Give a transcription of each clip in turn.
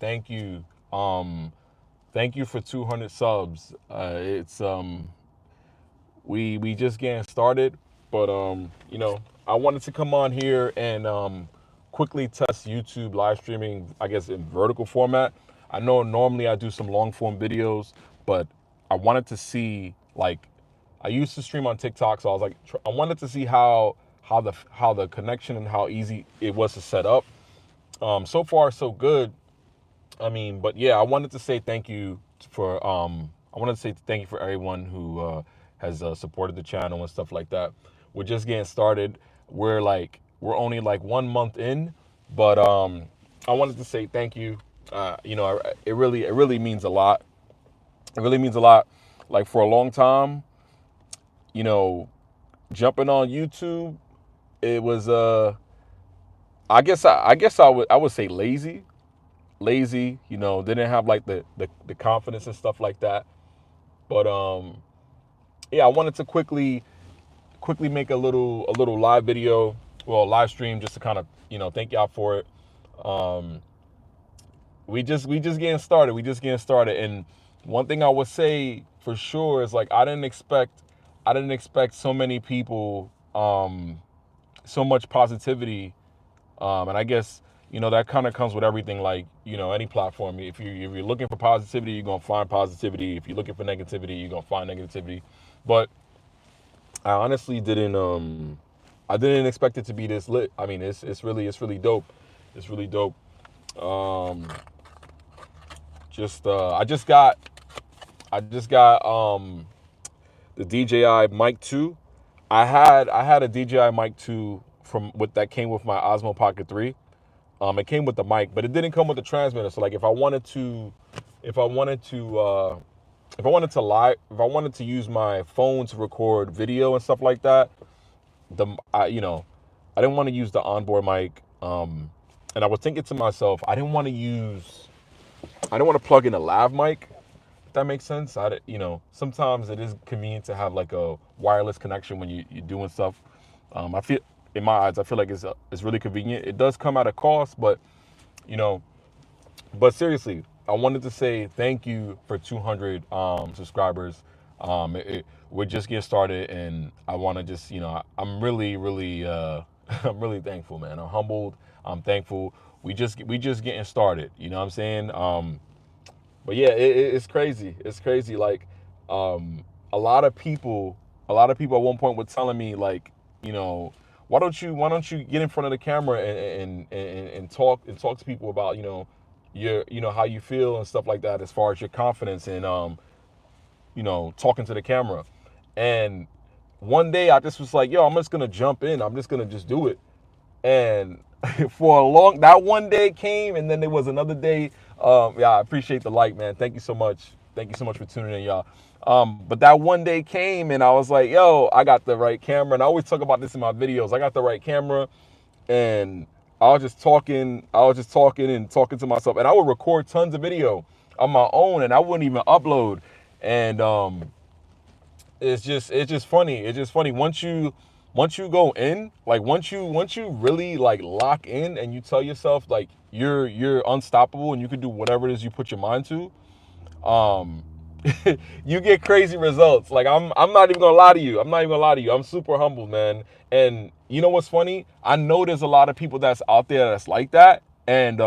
thank you. Thank you for 200 subs. It's we just getting started, but I wanted to come on here and quickly test YouTube live streaming, I guess in vertical format. I know normally I do some long form videos, but I wanted to see, like, I used to stream on TikTok, so I was like, I wanted to see how the connection and how easy it was to set up. So far so good. I mean, but yeah, I wanted to say thank you for I wanted to say thank you for everyone who has supported the channel and stuff like that. We're just getting started. We're only like 1 month in, but I wanted to say thank you. It really means a lot. It really means a lot. Like, for a long time, you know, jumping on YouTube, it was I guess I would say lazy, didn't have like the confidence and stuff like that. But yeah, I wanted to quickly make a little live video, well, live stream, just to kind of, thank y'all for it. Um we just getting started. We just getting started. And one thing I would say for sure is, like, I didn't expect so many people, so much positivity. And I guess, that kind of comes with everything, like, any platform. If you're looking for positivity, you're gonna find positivity. If you're looking for negativity, you're gonna find negativity. But I honestly didn't expect it to be this lit. I mean, it's really dope. It's really dope. Um, just I just got the DJI Mic 2. I had a DJI Mic 2 from with that came with my Osmo Pocket 3. It came with the mic, but it didn't come with the transmitter. So, like, if I wanted to, if I wanted to use my phone to record video and stuff like that, I didn't want to use the onboard mic. And I was thinking to myself, I didn't want to plug in a lav mic. If that makes sense. Sometimes it is convenient to have like a wireless connection when you're doing stuff. I feel, in my eyes, I feel like it's really convenient. It does come at a cost, but you know, but seriously, I wanted to say thank you for 200 subscribers. We're just getting started, and I want to just, I'm really, really, I'm really thankful, man. I'm humbled. I'm thankful. We just getting started. You know what I'm saying? But yeah, it's crazy. It's crazy. Like, um, a lot of people, at one point were telling me, like, you know, why don't you get in front of the camera and talk to people about, how you feel and stuff like that, as far as your confidence and talking to the camera. And one day I just was like, yo, I'm just gonna jump in. I'm just gonna just do it. And for a long, that one day came, and then there was another day. Yeah, I appreciate the like, man. Thank you so much. Thank you so much for tuning in, y'all. But that one day came, and I was like, yo, I got the right camera. And I always talk about this in my videos. I got the right camera, and I was just talking and talking to myself, and I would record tons of video on my own, and I wouldn't even upload. And it's just funny. It's just funny once you go in, like, once you really, like, lock in, and you tell yourself, like, you're unstoppable and you can do whatever it is you put your mind to. um you get crazy results. Like, I'm not even gonna lie to you. I'm super humble, man. And you know what's funny? I know there's a lot of people that's out there that's like that. And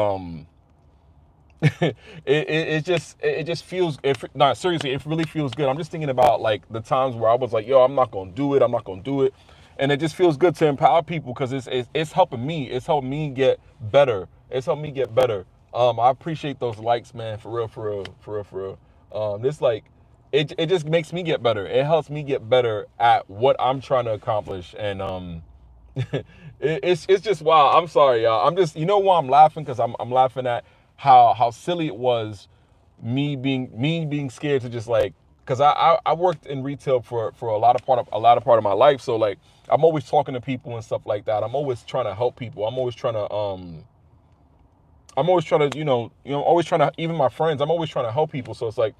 it just feels, not seriously, it really feels good. I'm just thinking about, like, the times where I was like, yo, I'm not gonna do it. I'm not gonna do it. And it just feels good to empower people, because it's helping me. It's helping me get better. It's helping me get better. I appreciate those likes, man. For real, for real, for real, for real. This, like, it just makes me get better. It helps me get better at what I'm trying to accomplish. And it's just wow. I'm sorry, y'all. I'm just, why I'm laughing, because I'm laughing at how silly it was, me being scared to just, like, because I worked in retail for a lot of part of my life. So, like, I'm always talking to people and stuff like that. I'm always trying to help people. I'm always trying to, always trying to, even my friends, I'm always trying to help people. So it's like,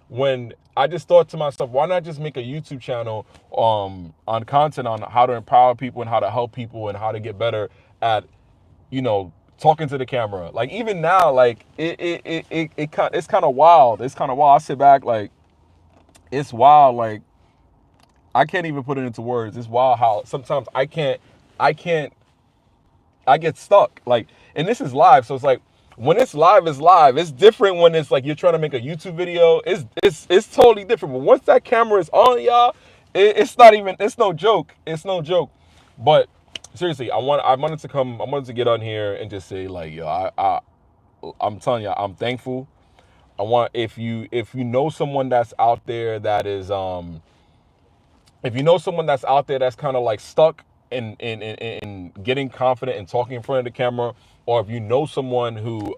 when I just thought to myself, why not just make a YouTube channel on content on how to empower people and how to help people and how to get better at, talking to the camera. Like even now, like it's kind of wild. It's kind of wild. I sit back like it's wild. Like I can't even put it into words. It's wild how sometimes I can't, I get stuck. Like, and this is live, so it's like when it's live, it's live. It's different when it's like you're trying to make a YouTube video. It's totally different. But once that camera is on, y'all, it's not even. It's no joke. It's no joke. But seriously, I wanted to get on here and just say like, yo, I'm telling you, I'm thankful. I want if you know someone that's out there that is if you know someone that's out there that's kind of like stuck in getting confident and talking in front of the camera, or if you know someone who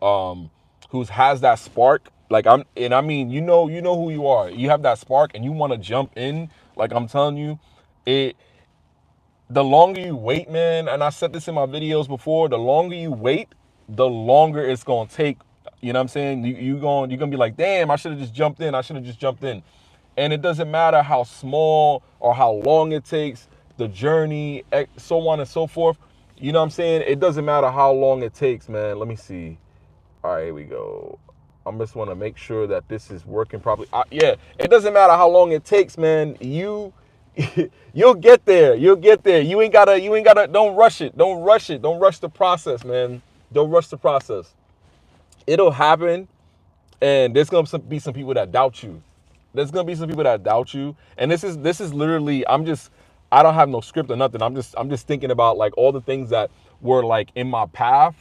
has that spark, like I mean you know who you are, you have that spark and you want to jump in, like I'm telling you, it the longer you wait, man, and I said this in my videos before, the longer you wait, the longer it's gonna take. You know what I'm saying? You're gonna be like, damn, I should have just jumped in. I should have just jumped in. And it doesn't matter how small or how long it takes, the journey, so on and so forth. You know what I'm saying? It doesn't matter how long it takes, man. Let me see. All right, here we go. I just want to make sure that this is working properly. Yeah, it doesn't matter how long it takes, man. You'll get there. You'll get there. You ain't gotta, don't rush it. Don't rush it. Don't rush the process, man. Don't rush the process. It'll happen, and there's gonna be some people that doubt you. There's gonna be some people that doubt you, and this is literally, I don't have no script or nothing. I'm just thinking about like all the things that were like in my path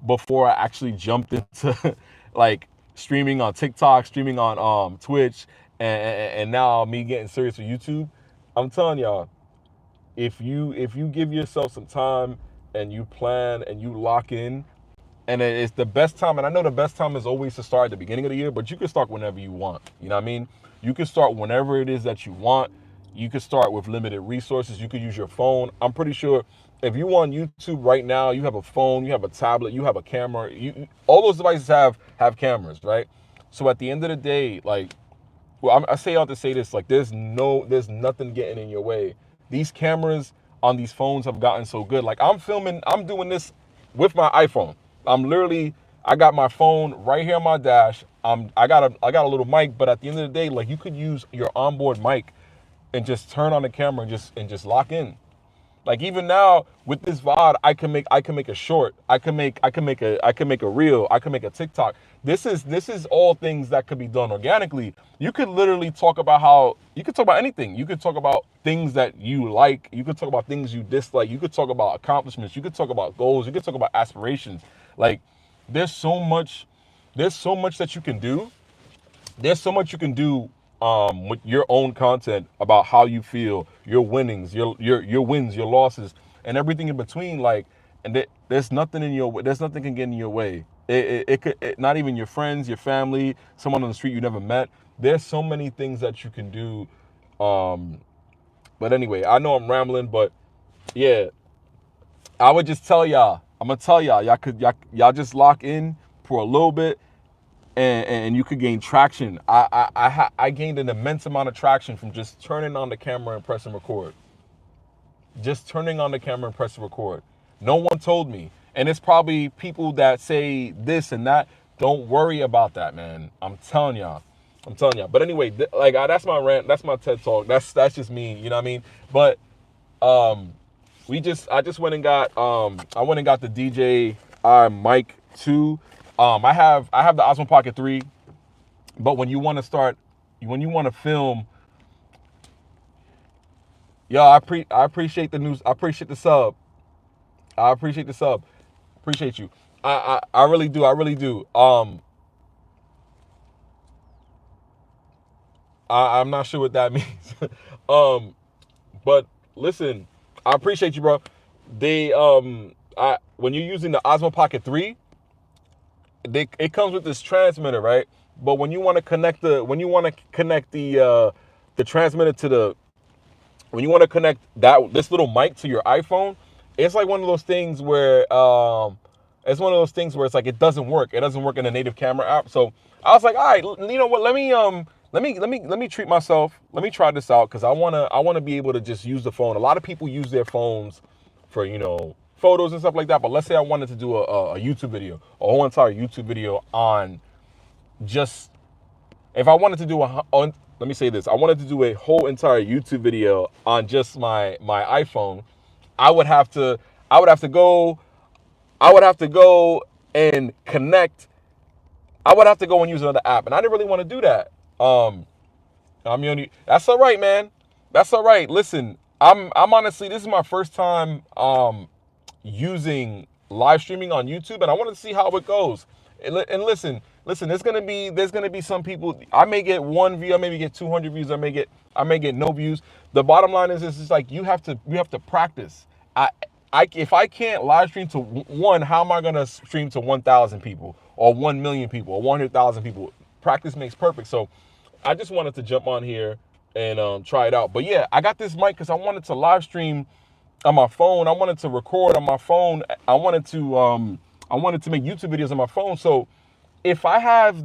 before I actually jumped into like streaming on TikTok, streaming on Twitch, and now me getting serious with YouTube. I'm telling y'all, if you give yourself some time and you plan and you lock in, and it's the best time, and I know the best time is always to start at the beginning of the year, but you can start whenever you want. You know what I mean? You can start whenever it is that you want. You can start with limited resources. You could use your phone. I'm pretty sure if you on YouTube right now, you have a phone, you have a tablet, you have a camera. All those devices have cameras, right? So at the end of the day, like, well, I say all to say this, like, there's nothing getting in your way. These cameras on these phones have gotten so good. Like, I'm doing this with my iPhone. I got my phone right here on my dash. I got a little mic, but at the end of the day, like, you could use your onboard mic and just turn on the camera and just lock in. Like even now with this VOD, I can make a short. I can make a reel. I can make a TikTok. This is all things that could be done organically. You could literally talk about anything. You could talk about things that you like. You could talk about things you dislike. You could talk about accomplishments. You could talk about goals. You could talk about aspirations. Like there's so much that you can do. There's so much you can do with your own content about how you feel, your winnings, your wins, your losses, and everything in between. Like, and there's nothing can get in your way. It could not even your friends, your family, someone on the street you never met. There's so many things that you can do. But anyway, I know I'm rambling, but yeah, I would just tell y'all. I'm gonna tell y'all just lock in for a little bit. And you could gain traction. I gained an immense amount of traction from just turning on the camera and pressing record. Just turning on the camera and pressing record. No one told me. And it's probably people that say this and that. Don't worry about that, man. I'm telling y'all. But anyway, that's my rant. That's my TED Talk. That's just me. You know what I mean? But I just went and got the DJI Mic 2. I have the Osmo Pocket 3, but when you want to film, yo, I appreciate the news. I appreciate the sub. Appreciate you. I really do. I'm not sure what that means. But listen, I appreciate you, bro. When you're using the Osmo Pocket 3, it comes with this transmitter, right? But when you want to connect the transmitter to when you want to connect this little mic to your iPhone, it's like one of those things where it's like it doesn't work. It doesn't work in the native camera app. So I was like, all right, you know what? Let me treat myself. Let me try this out because I wanna be able to just use the phone. A lot of people use their phones for photos and stuff like that. But let's say I wanted to do a YouTube video, a whole entire YouTube video on just, if I wanted to do let me say this, I wanted to do a whole entire YouTube video on just my iPhone. I would have to go and connect. I would have to go and use another app, and I didn't really want to do that. That's all right, man. That's all right. Listen, I'm honestly, this is my first time using live streaming on YouTube, and I wanted to see how it goes. And listen, there's gonna be some people. I may get 1 view, I maybe get 200 views, I may get no views. The bottom line is, it's like you have to practice. If I can't live stream to one, how am I gonna stream to 1,000 people or 1 million people or 100,000 people? Practice makes perfect. So I just wanted to jump on here and try it out. But yeah, I got this mic because I wanted to live stream on my phone. I wanted to record on my phone. I wanted to make YouTube videos on my phone. So if I have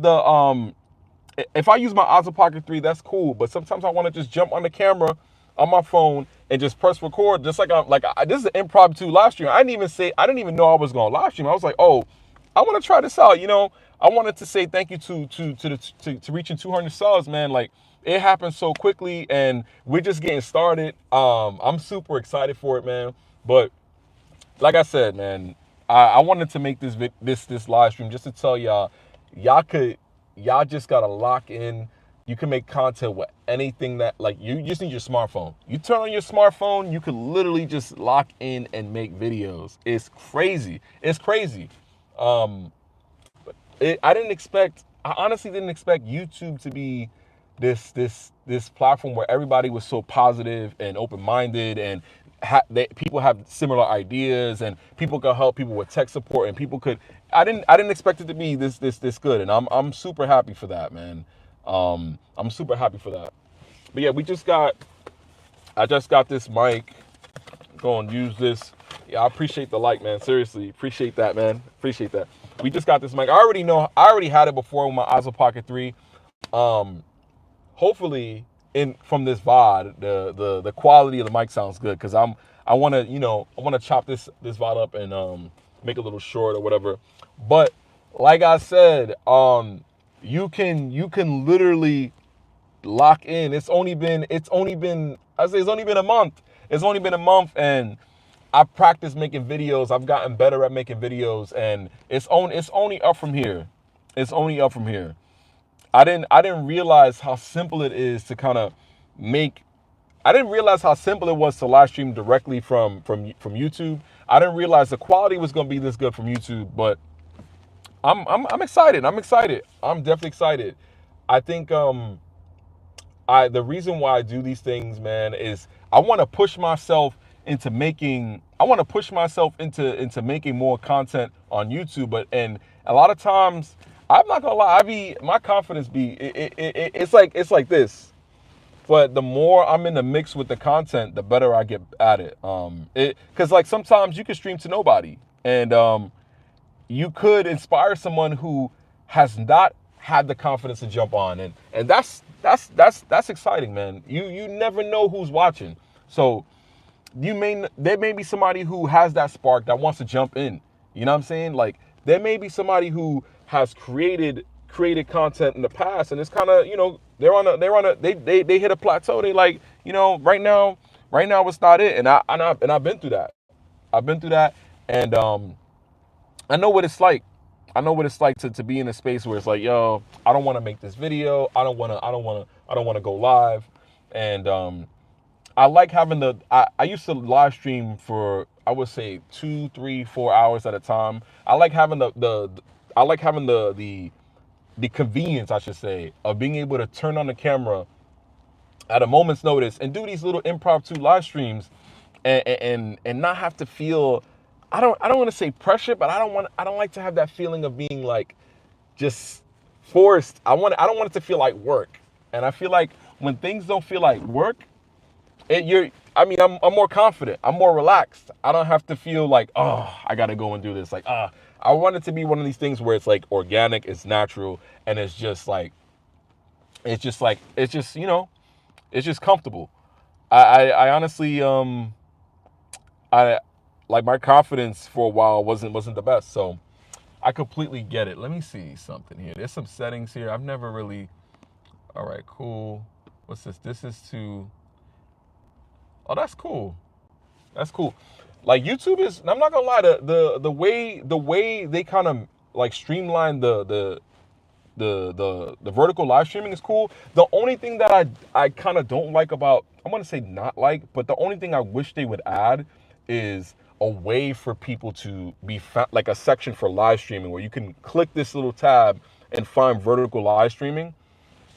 if I use my Osmo Pocket 3, that's cool. But sometimes I want to just jump on the camera on my phone and just press record, just like this is an impromptu live stream. I didn't even know I was going to live stream. I was like, oh, I want to try this out. I wanted to say thank you to reaching 200 subs, man. Like, it happened so quickly, and we're just getting started. I'm super excited for it, man. But like I said, man, I wanted to make this live stream just to tell y'all just gotta lock in. You can make content with anything that, like, you just need your smartphone. You turn on your smartphone, you could literally just lock in and make videos. It's crazy. It's crazy. I honestly didn't expect YouTube to be this platform where everybody was so positive and open-minded, and people have similar ideas, and people could help people with tech support, and people could. I didn't expect it to be this good, and I'm super happy for that, man. I'm super happy for that. But yeah, I just got this mic. Go and use this. Yeah, I appreciate the like, man. Seriously, appreciate that, man. Appreciate that. We just got this mic. I already had it before with my Osmo Pocket 3. Hopefully from this VOD, the quality of the mic sounds good, because I want to chop this VOD up and make a little short or whatever. But like I said, you can literally lock in. It's only been a month. It's only been a month, and I've practiced making videos. I've gotten better at making videos, and it's only up from here. It's only up from here. I didn't realize how simple it is to kind of make. I didn't realize how simple it was to live stream directly from YouTube. I didn't realize the quality was going to be this good from YouTube, but I'm excited. I'm excited. I'm definitely excited. I think the reason why I do these things, man, is I want to push myself into making. I want to push myself into making more content on YouTube, and a lot of times, I'm not gonna lie, my confidence it's like this. But the more I'm in the mix with the content, the better I get at it. Because like sometimes you can stream to nobody, and you could inspire someone who has not had the confidence to jump on, and that's exciting, man. You never know who's watching, so there may be somebody who has that spark that wants to jump in. You know what I'm saying? Like, there may be somebody who has created content in the past, and it's kind of, they hit a plateau. They like, right now it's not it. And I've been through that. And I know what it's like. I know what it's like to be in a space where it's like, yo, I don't want to make this video. I don't want to go live. And I like having I used to live stream for, I would say 2, 3, 4 hours at a time. I like having the convenience, I should say, of being able to turn on the camera at a moment's notice and do these little impromptu live streams, and not have to feel. I don't want to say pressure, but I don't like to have that feeling of being like just forced. I don't want it to feel like work. And I feel like when things don't feel like work, I'm more confident. I'm more relaxed. I don't have to feel like, oh, I got to go and do this. Like, I want it to be one of these things where it's like organic, it's natural, and it's just comfortable. I honestly, like my confidence for a while wasn't the best. So I completely get it. Let me see something here. There's some settings here. I've never really. All right, cool. What's this? This is to. Oh, that's cool. That's cool. Like YouTube is. I'm not gonna lie. The way they kind of like streamline the vertical live streaming is cool. The only thing that I kind of don't like about, I'm gonna say not like, but the only thing I wish they would add is a way for people to be like a section for live streaming where you can click this little tab and find vertical live streaming.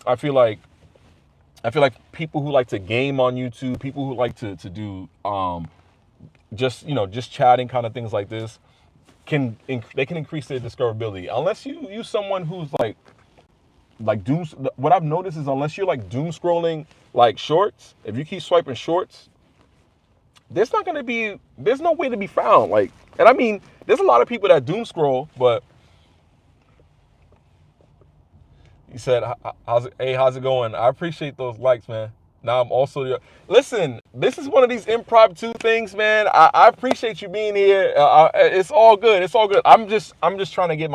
I feel like people who like to game on YouTube, people who like to do just chatting kind of things like this, they can increase their discoverability. Unless you use someone who's like doom. What I've noticed is unless you're like doom scrolling like shorts, if you keep swiping shorts, there's no way to be found. Like, and I mean, there's a lot of people that doom scroll, but he said, how's it going? I appreciate those likes, man. Now I'm also listen. This is one of these impromptu things, man. I appreciate you being here. It's all good. It's all good. I'm just trying to get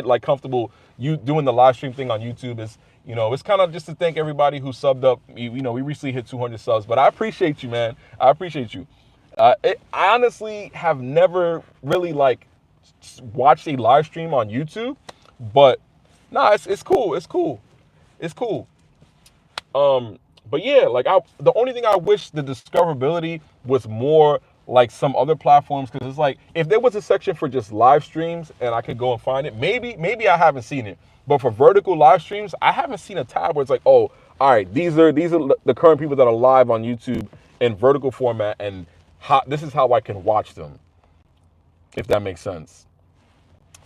like comfortable. You doing the live stream thing on YouTube is, it's kind of just to thank everybody who subbed up. We recently hit 200 subs, but I appreciate you, man. I appreciate you. I honestly have never really like watched a live stream on YouTube, but nah, it's cool. It's cool. It's cool. But yeah, like the only thing I wish the discoverability was more like some other platforms, because it's like if there was a section for just live streams and I could go and find it, maybe I haven't seen it. But for vertical live streams, I haven't seen a tab where it's like, oh, all right, these are the current people that are live on YouTube in vertical format, and this is how I can watch them, if that makes sense.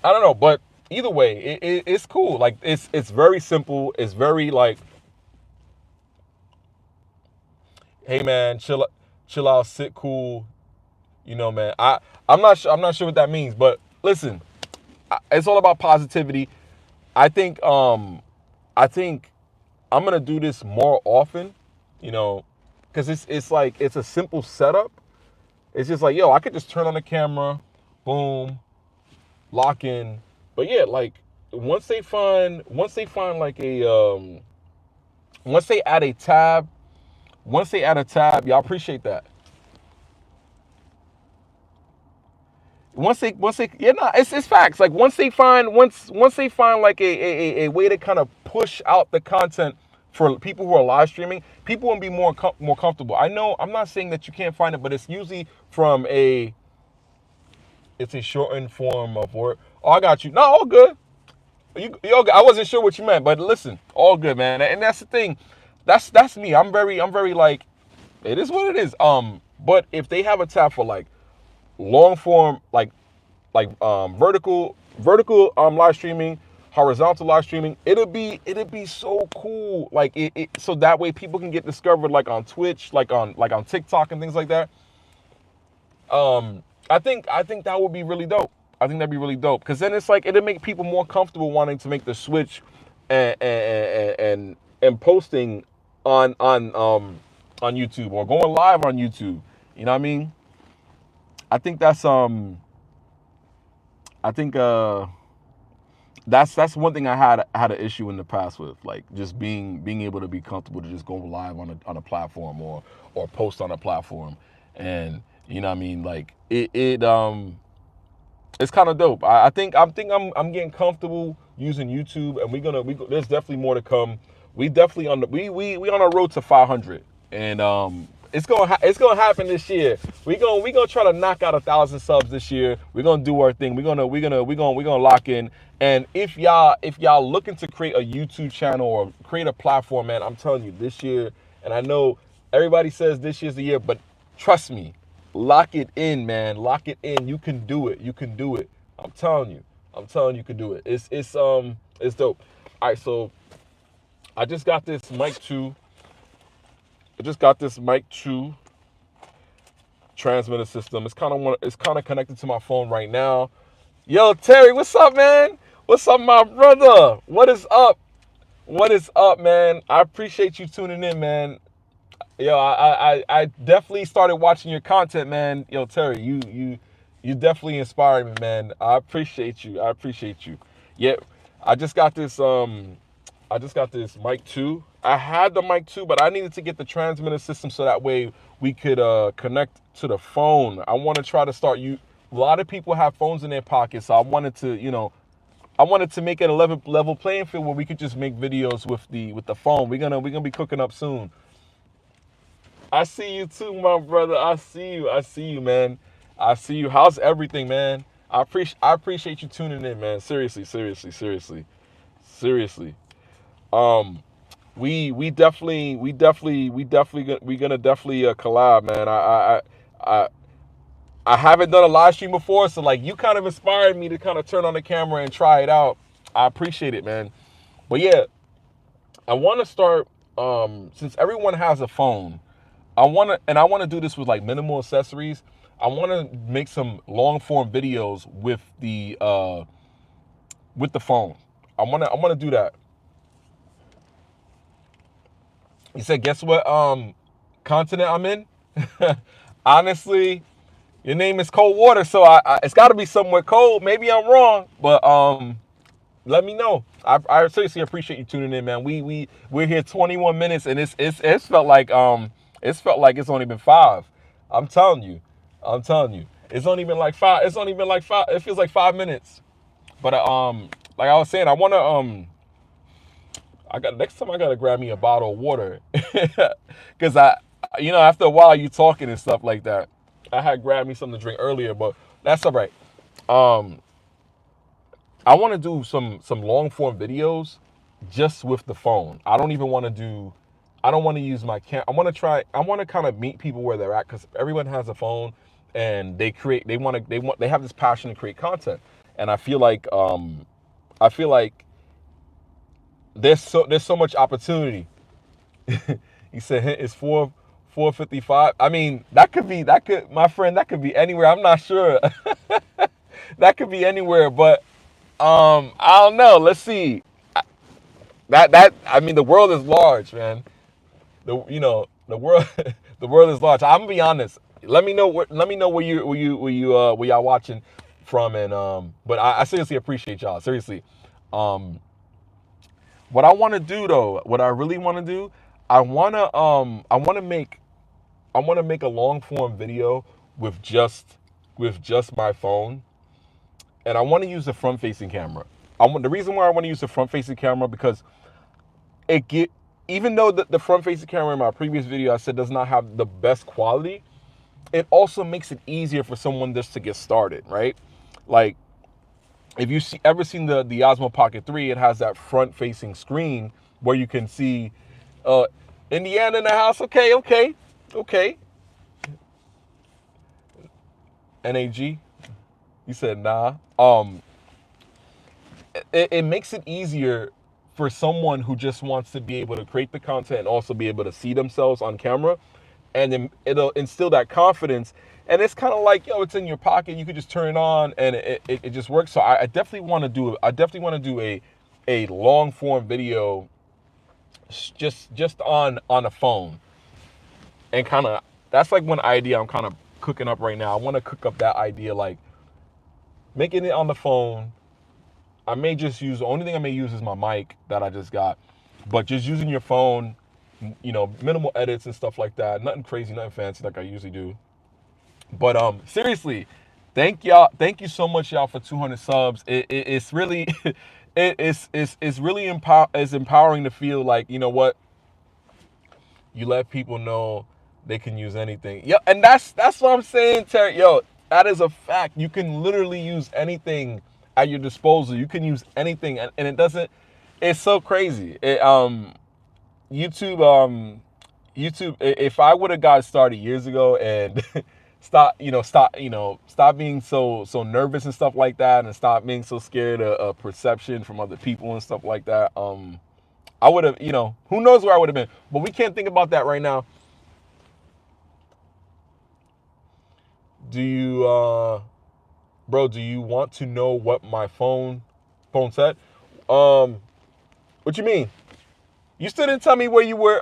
I don't know, but either way, it's cool. Like it's very simple. It's very like, hey man, chill out, sit cool, man. I'm not sure what that means, but listen, it's all about positivity. I think I'm gonna do this more often, because it's like it's a simple setup. It's just like, yo, I could just turn on the camera, boom, lock in. But yeah, like once they find like once they add a tab. Once they add a tab, y'all appreciate that. It's facts. Like once they find like a way to kind of push out the content for people who are live streaming, people will be more comfortable. I know I'm not saying that you can't find it, but it's usually from it's a shortened form of word. Oh, I got you. No, all good. I wasn't sure what you meant, but listen, all good, man. And that's the thing. That's me. I'm very like, it is what it is. But if they have a tab for like long form, like vertical live streaming, horizontal live streaming, it'll be so cool. Like so that way people can get discovered like on Twitch, like on TikTok and things like that. I think that would be really dope. I think that'd be really dope, because then it's like it'll make people more comfortable wanting to make the switch and posting on YouTube or going live on YouTube. You know what I mean? I think that's that's one thing I had an issue in the past with, like just being able to be comfortable to just go live on a platform or post on a platform. And you know what I mean? Like it's kind of dope. I think I'm getting comfortable using YouTube, and there's definitely more to come. We definitely we on a road to 500, and it's gonna happen this year. We gonna try to knock out 1,000 subs this year. We're gonna do our thing. We're gonna lock in. And if y'all looking to create a YouTube channel or create a platform, man, I'm telling you, this year, and I know everybody says this year's the year, but trust me, lock it in, man. Lock it in. You can do it. You can do it. I'm telling you you can do it. It's dope. All right, so I just got this mic 2. Transmitter system. It's kind of connected to my phone right now. Yo, Terry, what's up, man? What's up, my brother? What is up? What is up, man? I appreciate you tuning in, man. Yo, I definitely started watching your content, man. Yo, Terry, you definitely inspired me, man. I appreciate you. I appreciate you. Yeah, I just got this I just got this mic 2. I had the mic 2, but I needed to get the transmitter system so that way we could connect to the phone. I want to try to start you. A lot of people have phones in their pockets, so I wanted to, I wanted to make it a level playing field where we could just make videos with the phone. We're gonna be cooking up soon. I see you too, my brother. I see you. I see you, man. I see you. How's everything, man? I appreciate you tuning in, man. Seriously, seriously, seriously, seriously. Um, we gonna definitely collab, man. I I haven't done a live stream before, so like you kind of inspired me to kind of turn on the camera and try it out. I appreciate it, man. But yeah, I want to start since everyone has a phone. I want to do this with like minimal accessories. I want to make some long form videos with the phone. I want to do that. You said, guess what continent I'm in? Honestly, your name is Cold Water, so it's got to be somewhere cold. Maybe I'm wrong, but let me know. I seriously appreciate you tuning in, man. We're here 21 minutes, and it's felt like it's only been 5. I'm telling you, it's only been like 5. It's only been like 5. It feels like 5 minutes. But like I was saying, I wanna next time I gotta grab me a bottle of water, cause after a while you talking and stuff like that. I had grabbed me something to drink earlier, but that's all right. Um, I want to do some long form videos just with the phone. I don't even want to do. I don't want to use my cam. I want to try. I want to kind of meet people where they're at because everyone has a phone and they create. They have this passion to create content, and I feel like there's so much opportunity. He said it's 4:55. I mean, my friend, that could be anywhere. I'm not sure. That could be anywhere, but I don't know. Let's see. I mean, the world is large, man. The world the world is large. I'm gonna be honest. Let me know where y'all watching from, and but I seriously appreciate y'all. Seriously. Um what I want to do though, what I really want to do, I want to make a long form video with just my phone, and I want to use the front facing camera. The reason why I want to use the front facing camera because it get even though the front facing camera in my previous video I said does not have the best quality, it also makes it easier for someone just to get started, right? Like if you ever seen the Osmo Pocket 3, it has that front facing screen where you can see Indiana in the house. Okay, okay, okay. NAG. You said nah. It makes it easier for someone who just wants to be able to create the content and also be able to see themselves on camera, and then it'll instill that confidence. And it's kind of like, yo, it's in your pocket. You could just turn it on, and it just works. So I definitely want to do. I definitely want to do a long form video, just on a phone, and kind of that's like one idea I'm kind of cooking up right now. I want to cook up that idea, like making it on the phone. I may just use, the only thing I may use is my mic that I just got, but just using your phone, minimal edits and stuff like that. Nothing crazy, nothing fancy like I usually do. But seriously, thank you so much, y'all, for 200 subs. It's really it's really empowering to feel like, you know what, you let people know they can use anything. Yeah, and that's what I'm saying, Terry. Yo, that is a fact. You can literally use anything at your disposal. You can use anything, and it doesn't. It's so crazy. YouTube. If I would have got started years ago and stop being so nervous and stuff like that, and stop being so scared of perception from other people and stuff like that. I would have, who knows where I would have been. But we can't think about that right now. Do you, bro? Do you want to know what my phone said? What you mean? You still didn't tell me where you were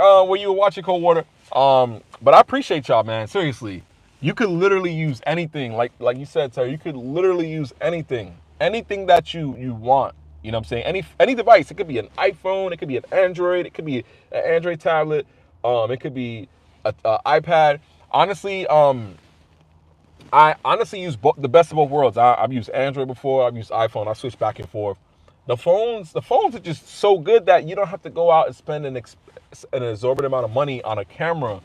watching Cold Water. But I appreciate y'all, man. Seriously, you could literally use anything. Like you said, Terry, you could literally use anything that you want. You know what I'm saying? Any device. It could be an iPhone. It could be an Android. It could be an Android tablet. It could be a iPad. Honestly, I honestly use the best of both worlds. I've used Android before. I've used iPhone. I switch back and forth. The phones are just so good that you don't have to go out and spend an exorbitant amount of money on a camera.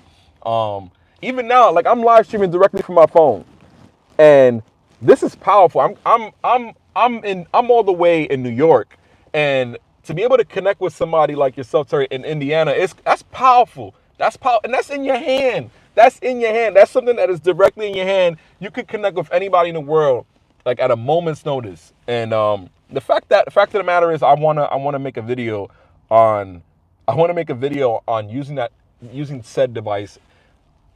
Even now, like I'm live streaming directly from my phone, and this is powerful. I'm all the way in New York, and to be able to connect with somebody like yourself, Terry, in Indiana, that's powerful. That's power, and that's in your hand. That's in your hand. That's something that is directly in your hand. You could connect with anybody in the world, like at a moment's notice. And the fact of the matter is, I wanna make a video on using said device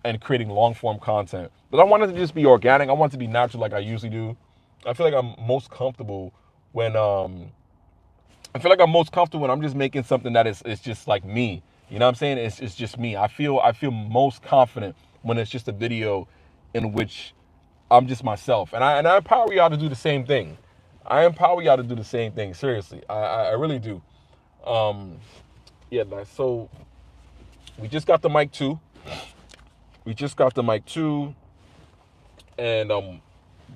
and creating long form content. But I want it to just be organic. I want it to be natural, like I usually do. I feel like I'm most comfortable when I'm just making something that is just like me. You know what I'm saying? It's just me. I feel most confident when it's just a video in which I'm just myself. And I empower y'all to do the same thing. Seriously. I really do. Yeah, so we just got the mic 2. And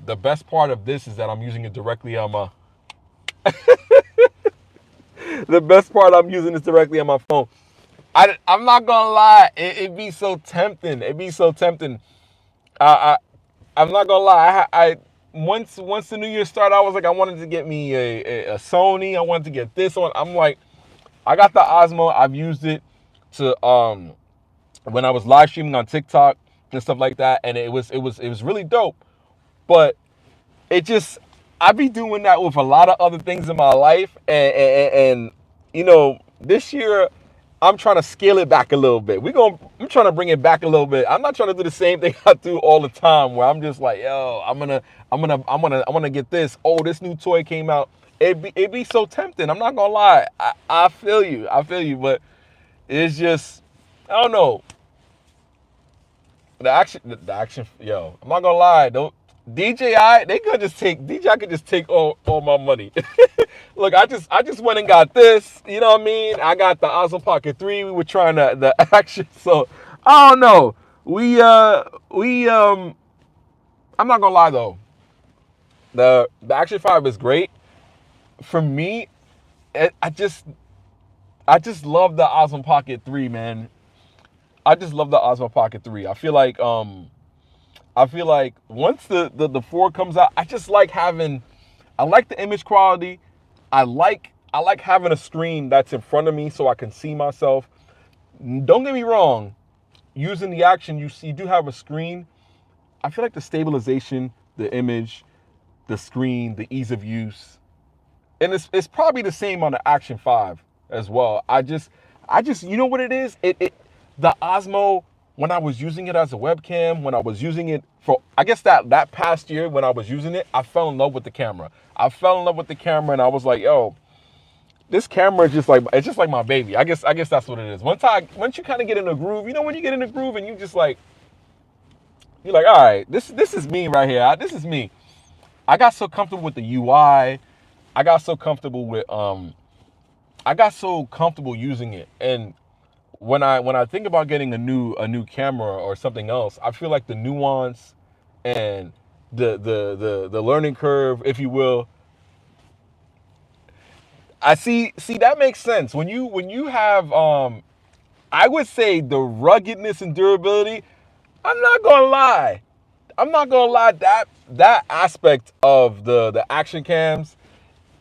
the best part of this is that I'm using it directly on my I'm using this directly on my phone. I'm not gonna lie, it'd be so tempting. I'm not gonna lie. I once the new year started, I was like, I wanted to get me a Sony. I wanted to get this one. I'm like, I got the Osmo. I've used it to when I was live streaming on TikTok and stuff like that, and it was really dope. But I be doing that with a lot of other things in my life, and you know, this year I'm trying to scale it back a little bit. I'm trying to bring it back a little bit. I'm not trying to do the same thing I do all the time, where I'm just like, yo, I'm gonna get this. Oh, this new toy came out. It'd be so tempting. I'm not gonna lie. I feel you, but it's just, I don't know. The action, yo, I'm not gonna lie. DJI could just take all my money. Look, I just went and got this. You know what I mean? I got the Osmo Pocket 3. We were trying the action. So I don't know. I'm not gonna lie though. The Action 5 is great. For me, I just love the Osmo Pocket 3, man. I just love the Osmo Pocket 3. I feel like once the 4 comes out, I like the image quality. I like having a screen that's in front of me so I can see myself. Don't get me wrong, using the Action, you do have a screen. I feel like the stabilization, the image, the screen, the ease of use, and it's probably the same on the Action 5 as well. I just you know what it is? The Osmo, when I was using it as a webcam, when I was using it for, I guess that past year when I was using it, I fell in love with the camera. And I was like, yo, this camera is just like my baby. I guess that's what it is. Once you kind of get in a groove, you know, when you get in a groove and you're like, all right, this is me right here. This is me. I got so comfortable with the UI. I got so comfortable using it. And when I think about getting a new camera or something else, I feel like the nuance and the learning curve, if you will, I see that makes sense. When you have I would say the ruggedness and durability, I'm not gonna lie, that aspect of the action cams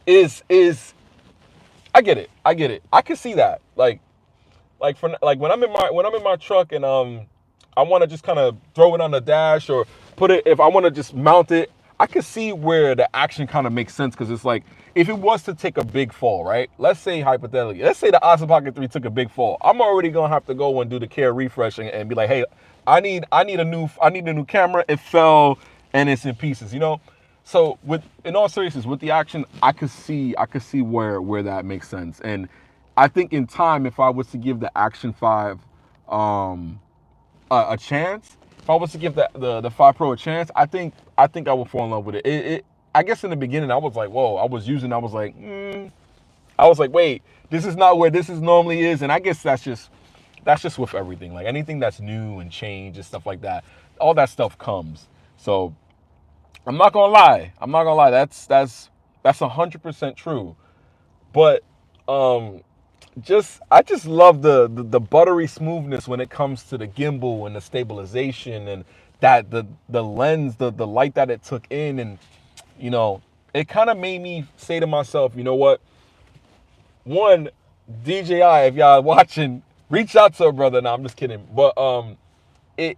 is I get it. I can see that. Like when I'm in my truck and I want to just kind of throw it on the dash or put it, if I want to just mount it, I can see where the action kind of makes sense, because it's like, if it was to take a big fall, right? Let's say hypothetically, let's say the Osmo Pocket 3 took a big fall. I'm already gonna have to go and do the care refresh and be like, hey, I need a new camera. It fell and it's in pieces, you know? So in all seriousness, with the action, I could see where that makes sense. And I think in time, if I was to give the Action 5 a chance, if I was to give the 5 Pro a chance, I think I would fall in love with it. I guess in the beginning I was like, whoa, I was like, wait, this is not where this is normally is, and I guess that's just with everything. Like anything that's new and change and stuff like that, all that stuff comes. So I'm not gonna lie. That's 100% true. But I just love the buttery smoothness when it comes to the gimbal and the stabilization and that the lens, the light that it took in, and it kind of made me say to myself, you know what? One, DJI, if y'all watching, reach out to a brother. No, I'm just kidding. But it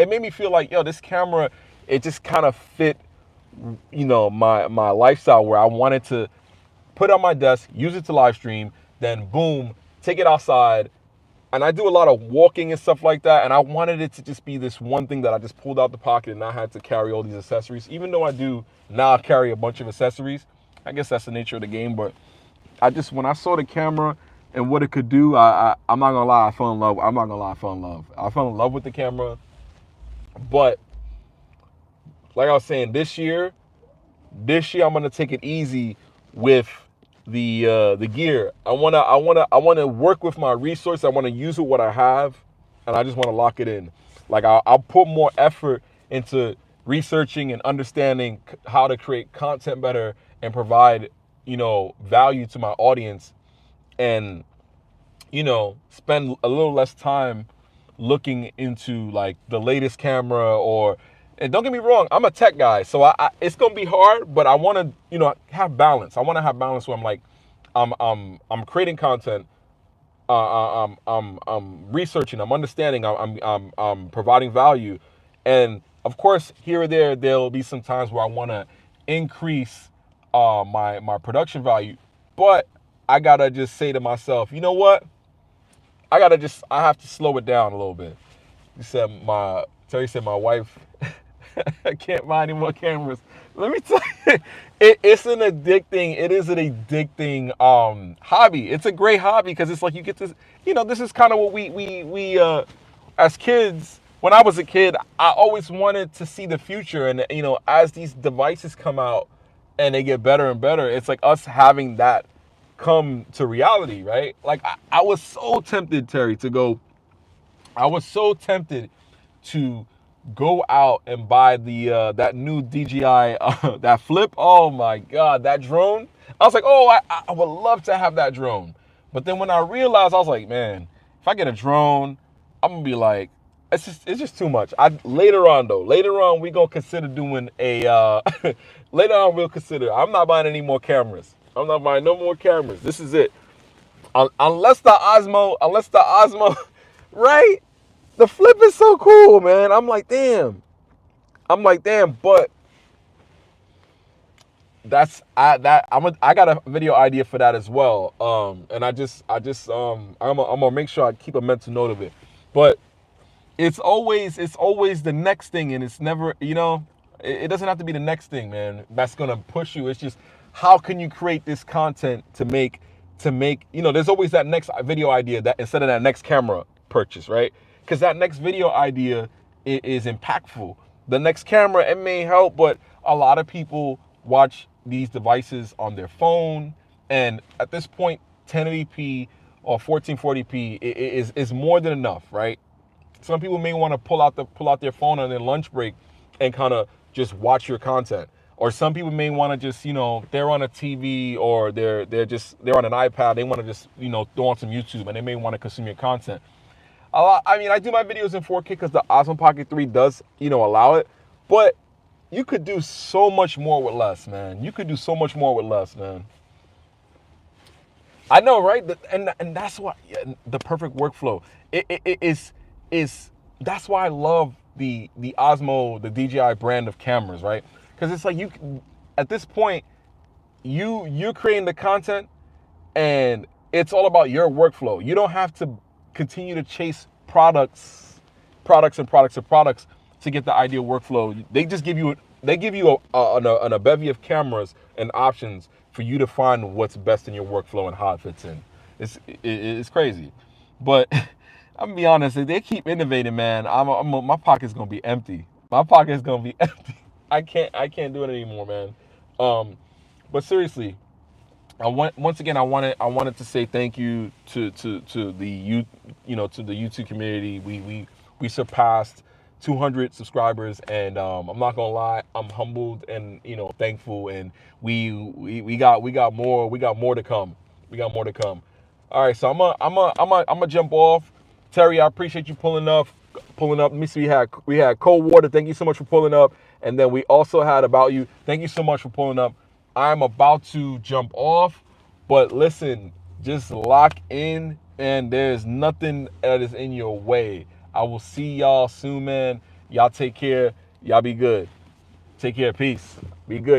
made me feel like, yo, this camera, it just kind of fit, my lifestyle, where I wanted to put it on my desk, use it to live stream, then boom, take it outside. And I do a lot of walking and stuff like that, and I wanted it to just be this one thing that I just pulled out the pocket and not had to carry all these accessories. Even though I do now carry a bunch of accessories, I guess that's the nature of the game. But when I saw the camera and what it could do, I'm not gonna lie, I fell in love. I'm not gonna lie, I fell in love. I fell in love with the camera. But like I was saying, this year I'm gonna take it easy with the gear. I wanna work with my resource. I wanna use what I have, and I just wanna lock it in. Like I'll put more effort into researching and understanding how to create content better and provide value to my audience, and spend a little less time looking into like the latest camera. And don't get me wrong, I'm a tech guy, so it's gonna be hard, but I want to have balance. I want to have balance where I'm like, I'm creating content, I'm researching, I'm understanding, I'm providing value, and of course here or there'll be some times where I want to increase my production value, but I gotta just say to myself, you know what? I have to slow it down a little bit. Terry said my wife I can't buy any more cameras. Let me tell you, it's an addicting. It is an addicting hobby. It's a great hobby because it's like you get this. This is kind of what we as kids. When I was a kid, I always wanted to see the future, and as these devices come out and they get better and better, it's like us having that come to reality, right? Like I was so tempted, Terry, to go. I was so tempted to go out and buy that new DJI that flip. Oh my God, that drone. I was like, oh, I would love to have that drone. But then when I realized, I was like, man, if I get a drone, I'm gonna be like, it's just too much. Later on we gonna consider doing a later on we'll consider. I'm not buying any more cameras. I'm not buying no more cameras. This is it. Unless the Osmo, right? The flip is so cool, man. I'm like, damn. But I got a video idea for that as well. And I'm gonna make sure I keep a mental note of it. But it's always the next thing, and it's never, it doesn't have to be the next thing, man. That's gonna push you. It's just, how can you create this content to make, there's always that next video idea that instead of that next camera purchase, right? Because that next video idea is impactful. The next camera, it may help, but a lot of people watch these devices on their phone, and at this point, 1080p or 1440p is more than enough, right? Some people may want to pull out their phone on their lunch break and kind of just watch your content. Or some people may want to just, they're on a TV or they're on an iPad, they want to just, throw on some YouTube, and they may want to consume your content. I do my videos in 4K because the Osmo Pocket 3 does, allow it. But you could do so much more with less, man. You could do so much more with less, man. I know, right? And that's why the perfect workflow. That's why I love the Osmo, the DJI brand of cameras, right? Because it's like at this point, you're creating the content, and it's all about your workflow. You don't have to continue to chase products to get the ideal workflow. They just give you a bevy of cameras and options for you to find what's best in your workflow and how it fits in. It's crazy. But I'm gonna be honest, if they keep innovating, man, my pocket's gonna be empty. My pocket's gonna be empty. I can't do it anymore, man. Um, but seriously, once again I wanted to say thank you to the to the YouTube community. We surpassed 200 subscribers, and I'm not gonna lie, I'm humbled and thankful, and we got more to come. We got more to come. All right, so I'm gonna jump off. Terry, I appreciate you pulling up. Let me see. We had Cold Water. Thank you so much for pulling up, and then we also had About You. Thank you so much for pulling up. I'm about to jump off, but listen, just lock in, and there's nothing that is in your way. I will see y'all soon, man. Y'all take care. Y'all be good. Take care. Peace. Be good.